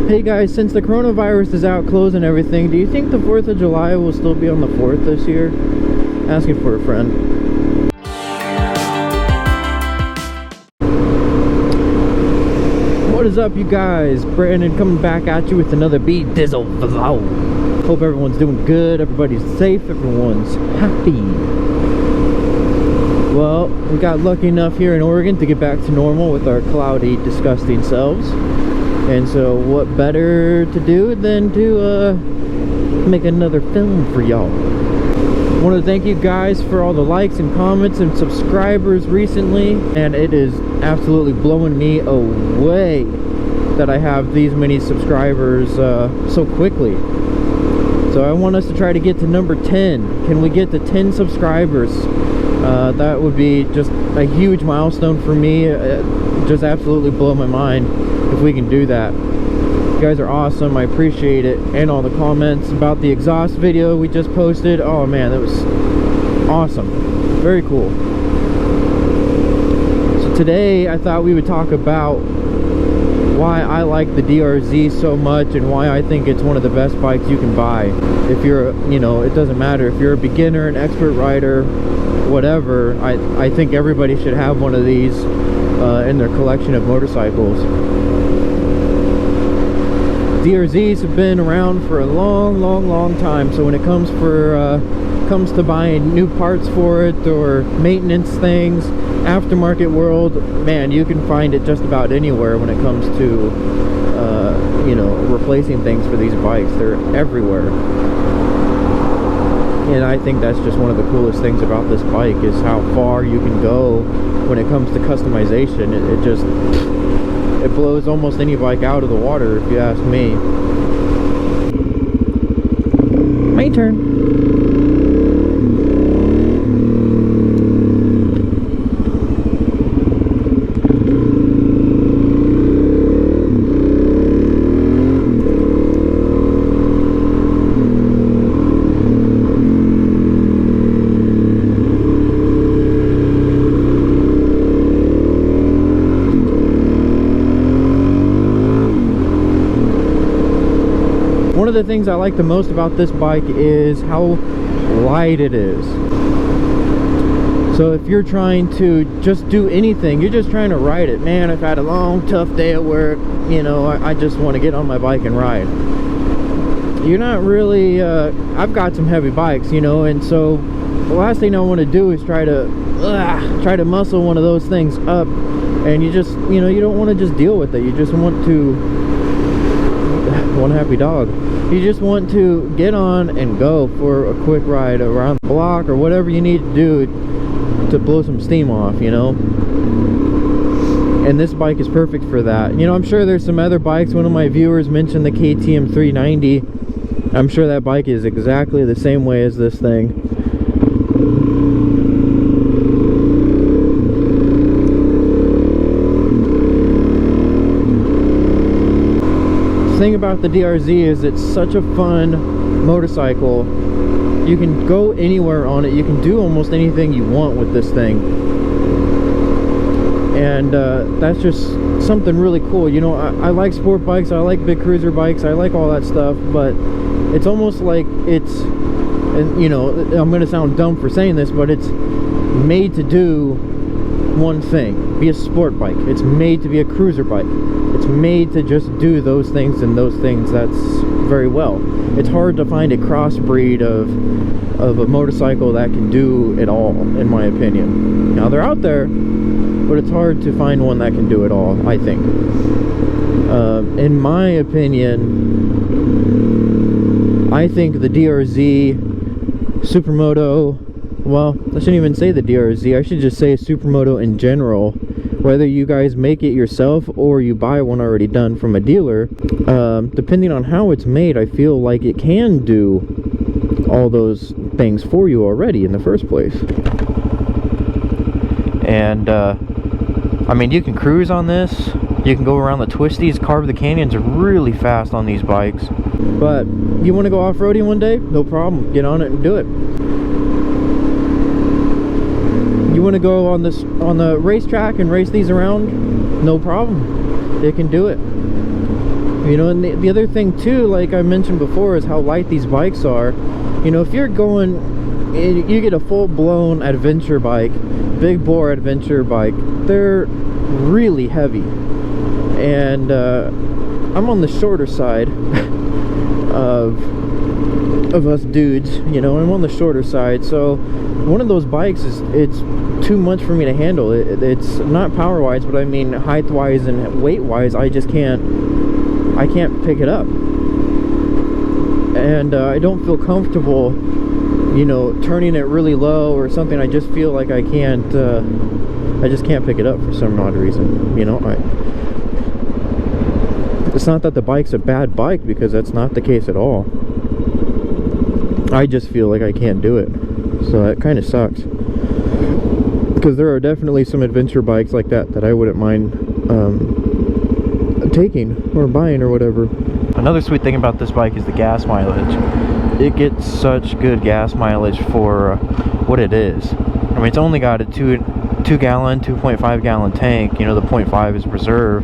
Hey guys, since the coronavirus is out, closed and everything, do you think the 4th of July will still be on the 4th this year? Asking for a friend. What is up, you guys? Brandon coming back at you with another Drz400 vlog. Hope everyone's doing good, everybody's safe, everyone's happy. Well, we got lucky enough here in Oregon to get back to normal with our cloudy, disgusting selves. And so what better to do than to make another film for y'all. I want to thank you guys for all the likes and comments and subscribers recently, and it is absolutely blowing me away that I have these many subscribers so quickly. So I want us to try to get to number 10. Can we get to 10 subscribers? That would be just a huge milestone for me. Just absolutely blow my mind if we can do that. You guys are awesome, I appreciate it. And all the comments about the exhaust video we just posted, oh man, that was awesome, very cool. So today I thought we would talk about why I like the DRZ so much and why I think it's one of the best bikes you can buy. If you're, you know, it doesn't matter if you're a beginner, an expert rider, whatever, I think everybody should have one of these in their collection of motorcycles. DRZs have been around for a long time, so when it comes to buying new parts for it or maintenance things, aftermarket world, man, you can find it just about anywhere when it comes to you know, replacing things for these bikes. They're everywhere. And I think that's just one of the coolest things about this bike is how far you can go when it comes to customization. It blows almost any bike out of the water, if you ask me. My turn. One of the things I like the most about this bike is how light it is. So if you're trying to just do anything, you're just trying to ride it. Man, I've had a long, tough day at work, you know, I just want to get on my bike and ride. You're not really, I've got some heavy bikes, you know, and so the last thing I want to do is try to muscle one of those things up, and you just, you know, you don't want to just deal with it. You just want to, one happy dog. You just want to get on and go for a quick ride around the block or whatever you need to do to blow some steam off, you know. And this bike is perfect for that. You know, I'm sure there's some other bikes. One of my viewers mentioned the KTM 390. I'm sure that bike is exactly the same way as this thing. The thing about the DRZ is it's such a fun motorcycle. You can go anywhere on it. You can do almost anything you want with this thing, and that's just something really cool. You know, I like sport bikes, I like big cruiser bikes, I like all that stuff, but it's almost like it's, and you know, I'm gonna sound dumb for saying this, but it's made to do one thing, be a sport bike. It's made to be a cruiser bike. It's made to just do those things, and those things that's very well. It's hard to find a crossbreed of a motorcycle that can do it all, in my opinion. Now they're out there, but it's hard to find one that can do it all, I think. In my opinion, I think the DRZ, Supermoto, well, I shouldn't even say the DRZ, I should just say Supermoto in general. Whether you guys make it yourself or you buy one already done from a dealer, depending on how it's made, I feel like it can do all those things for you already in the first place. And I mean, you can cruise on this, you can go around the twisties, carve the canyons really fast on these bikes. But you want to go off-roading one day? No problem, get on it and do it. You want to go on the racetrack and race these around? No problem, it can do it. You know, and the other thing too, like I mentioned before, is how light these bikes are. You know, if you're going, you get a full-blown adventure bike, big bore adventure bike, they're really heavy. And I'm on the shorter side of us dudes, you know. I'm on the shorter side, so one of those bikes it's too much for me to handle. It's not power wise, but I mean height wise and weight wise, I can't pick it up, and I don't feel comfortable, you know, turning it really low or something. I just feel like I just can't pick it up for some odd reason, you know. It's not that the bike's a bad bike, because that's not the case at all. I just feel like I can't do it, so that kind of sucks, because there are definitely some adventure bikes like that I wouldn't mind taking or buying or whatever. Another sweet thing about this bike is the gas mileage. It gets such good gas mileage for what it is. I mean, it's only got a 2-gallon, 2.5 gallon tank. You know, the 0.5 is reserve,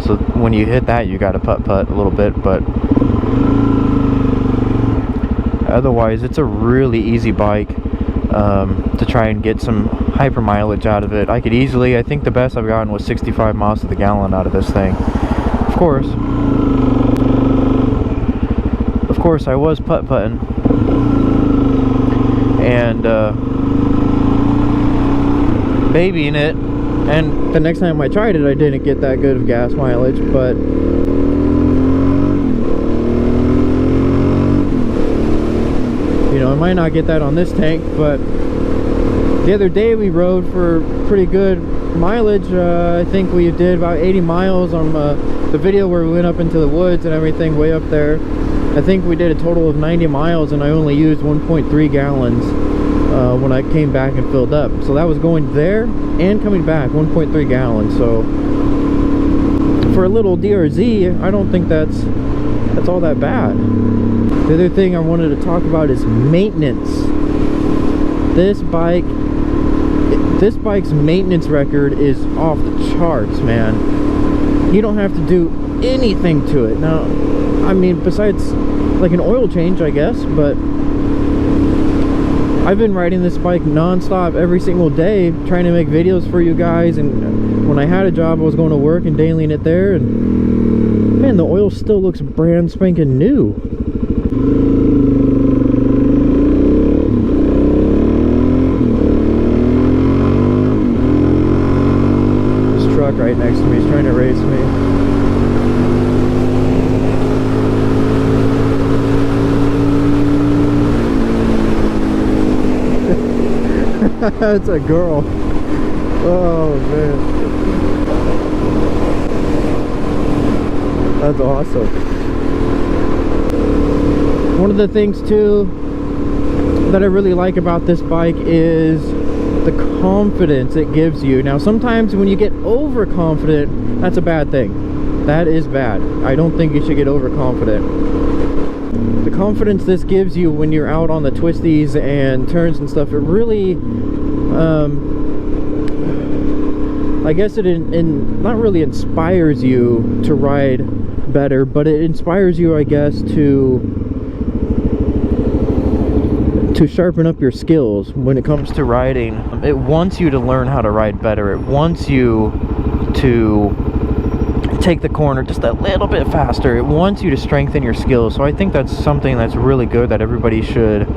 so when you hit that, you got to putt a little bit, but otherwise it's a really easy bike to try and get some hyper mileage out of it. I think the best I've gotten was 65 miles to the gallon out of this thing. Of course I was putt-putting, and babying it, and the next time I tried it, I didn't get that good of gas mileage, but you know, I might not get that on this tank. But the other day we rode for pretty good mileage. I think we did about 80 miles on the video where we went up into the woods and everything way up there. I think we did a total of 90 miles, and I only used 1.3 gallons when I came back and filled up. So that was going there and coming back, 1.3 gallons. So for a little DRZ, I don't think that's all that bad. The other thing I wanted to talk about is maintenance. This bike's maintenance record is off the charts, man. You don't have to do anything to it. Now, I mean, besides like an oil change, I guess, but I've been riding this bike non-stop every single day, trying to make videos for you guys, and when I had a job, I was going to work and dailying it there, and man, the oil still looks brand spanking new. This truck right next to me is trying to race me. It's a girl. Oh man, that's awesome. One of the things too that I really like about this bike is the confidence it gives you. Now sometimes when you get overconfident, that's a bad thing. That is bad. I don't think you should get overconfident. The confidence this gives you when you're out on the twisties and turns and stuff, it really I guess it not really inspires you to ride better, but it inspires you, I guess, to sharpen up your skills when it comes to riding. It wants you to learn how to ride better. It wants you to take the corner just a little bit faster. It wants you to strengthen your skills. So I think that's something that's really good that everybody should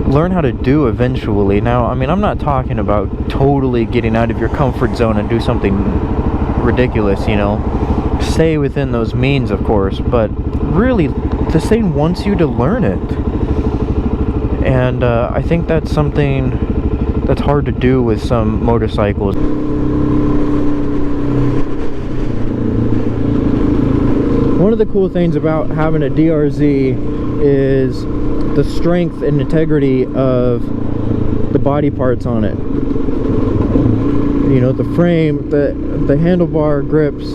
learn how to do eventually. Now, I mean, I'm not talking about totally getting out of your comfort zone and do something ridiculous, you know. Stay within those means, of course, but really, this thing wants you to learn it. And I think that's something that's hard to do with some motorcycles. One of the cool things about having a DRZ is the strength and integrity of the body parts on it. You know, the frame, the handlebar grips,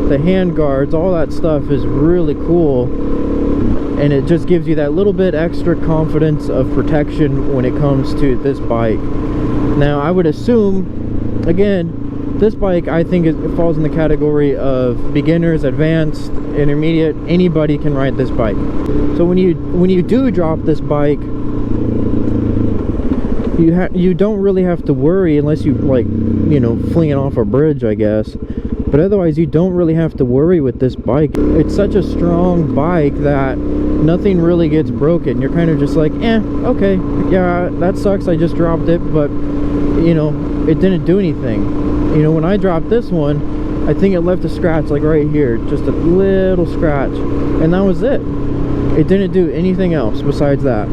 the hand guards, all that stuff is really cool, and it just gives you that little bit extra confidence of protection when it comes to this bike. Now, I would assume, again, This bike, I think, it falls in the category of beginners, advanced, intermediate. Anybody can ride this bike. So when you do drop this bike, you don't really have to worry unless you, like, you know, fling it off a bridge, I guess. But otherwise, you don't really have to worry with this bike. It's such a strong bike that nothing really gets broken. You're kind of just like, okay, yeah, that sucks, I just dropped it, but, you know, it didn't do anything. You know, when I dropped this one, I think it left a scratch, like right here, just a little scratch, and that was it. It didn't do anything else besides that.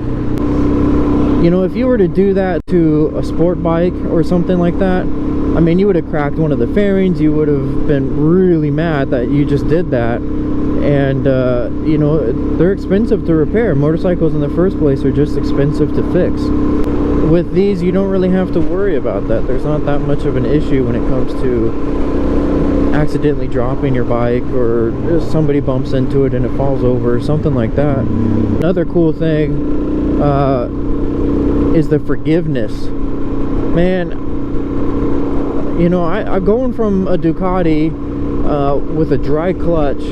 You know, if you were to do that to a sport bike or something like that, I mean, you would have cracked one of the fairings, you would have been really mad that you just did that. And you know, they're expensive to repair. Motorcycles in the first place are just expensive to fix. With these, you don't really have to worry about that. There's not that much of an issue when it comes to accidentally dropping your bike, or somebody bumps into it and it falls over, or something like that. Another cool thing is the forgiveness. Man, you know, I'm going from a Ducati with a dry clutch.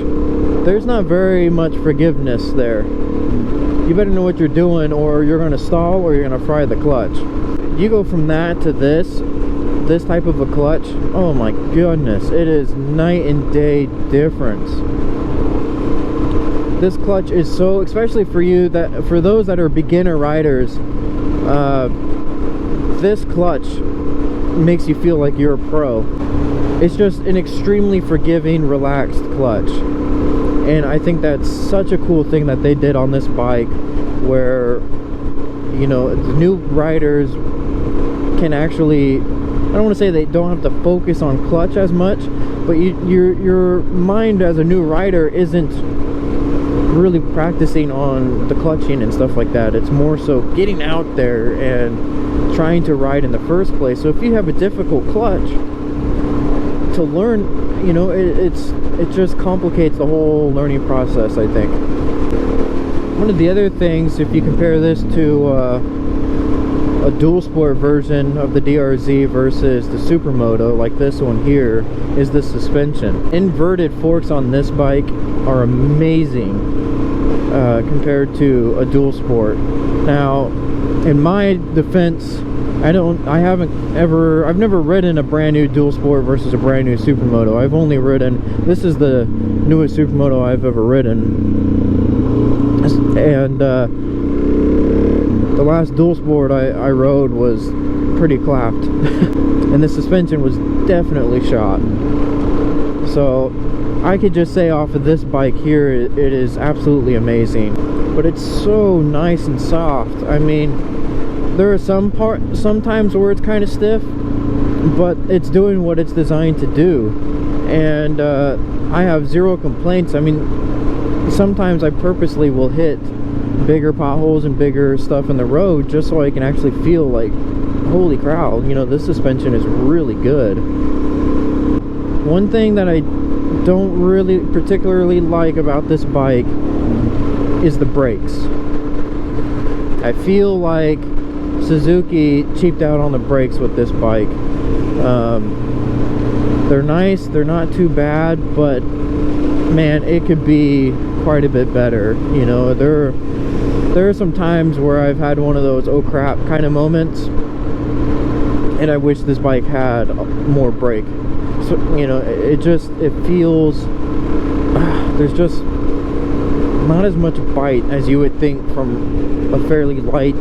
There's not very much forgiveness there. You better know what you're doing, or you're going to stall, or you're going to fry the clutch. You go from that to this type of a clutch, oh my goodness, it is night and day difference. This clutch is so, especially for those that are beginner riders, this clutch makes you feel like you're a pro. It's just an extremely forgiving, relaxed clutch. And I think that's such a cool thing that they did on this bike, where, you know, the new riders can actually, I don't want to say they don't have to focus on clutch as much, but your mind as a new rider isn't really practicing on the clutching and stuff like that. It's more so getting out there and trying to ride in the first place. So if you have a difficult clutch to learn, you know, it just complicates the whole learning process, I think. One of the other things, if you compare this to a dual sport version of the DRZ versus the Supermoto, like this one here, is the suspension. Inverted forks on this bike are amazing compared to a dual sport. Now, in my defense, I've never ridden a brand new dual sport versus a brand new Supermoto. I've only ridden, this is the newest Supermoto I've ever ridden. And the last dual sport I rode was pretty clapped. And the suspension was definitely shot. So I could just say off of this bike here, it is absolutely amazing. But it's so nice and soft. I mean, there are sometimes where it's kind of stiff, but it's doing what it's designed to do. And I have zero complaints. I mean, sometimes I purposely will hit bigger potholes and bigger stuff in the road just so I can actually feel like, holy cow, you know, this suspension is really good. One thing that I don't really particularly like about this bike is the brakes. I feel like Suzuki cheaped out on the brakes with this bike. They're nice, they're not too bad, but man, it could be quite a bit better. You know, there are some times where I've had one of those oh crap kind of moments, and I wish this bike had more brake. So, you know, it feels there's just not as much bite as you would think from a fairly light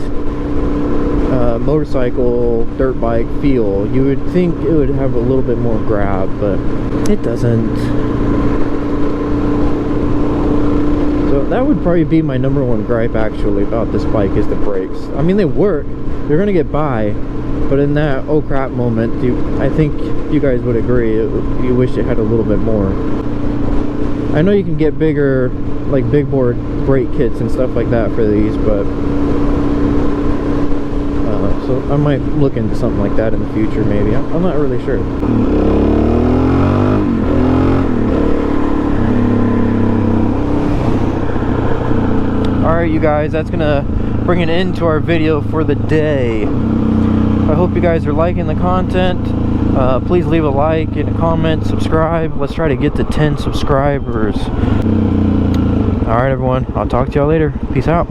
motorcycle dirt bike feel. You would think it would have a little bit more grab, but it doesn't. So that would probably be my #1 gripe actually about this bike, is the brakes. I mean, they work, they're gonna get by, but in that oh crap moment, I think you guys would agree, you wish it had a little bit more. I know you can get bigger, like big bore brake kits and stuff like that for these, but so I might look into something like that in the future, maybe. I'm not really sure. Alright, you guys, that's gonna bring an end to our video for the day. I hope you guys are liking the content. Please leave a like and a comment, subscribe. Let's try to get to 10 subscribers. Alright everyone, I'll talk to y'all later. Peace out.